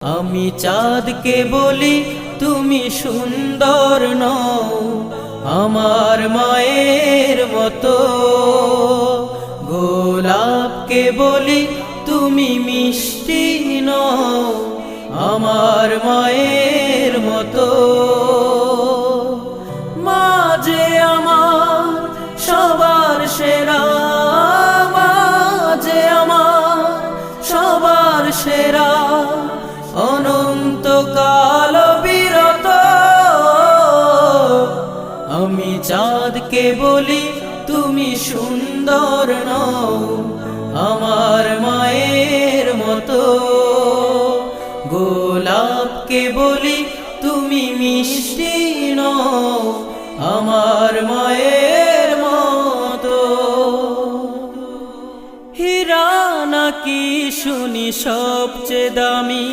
আমি চাঁদকে বলি তুমি সুন্দর নও আমার মায়ের মতো, গোলাপকে বলি তুমি মিষ্টি নও আমার মায়ের মতো। মা যে আমার সবার সেরা, মা যে আমার সবার সেরা, অনন্তকাল বিরত। আমি চাঁদকে বলি তুমি সুন্দর নও আমার মায়ের মতো, গোলাপকে বলি তুমি মিষ্টি নও আমার মায়ের মতো। হীরা নাকি শুনি সবচেয়ে দামি,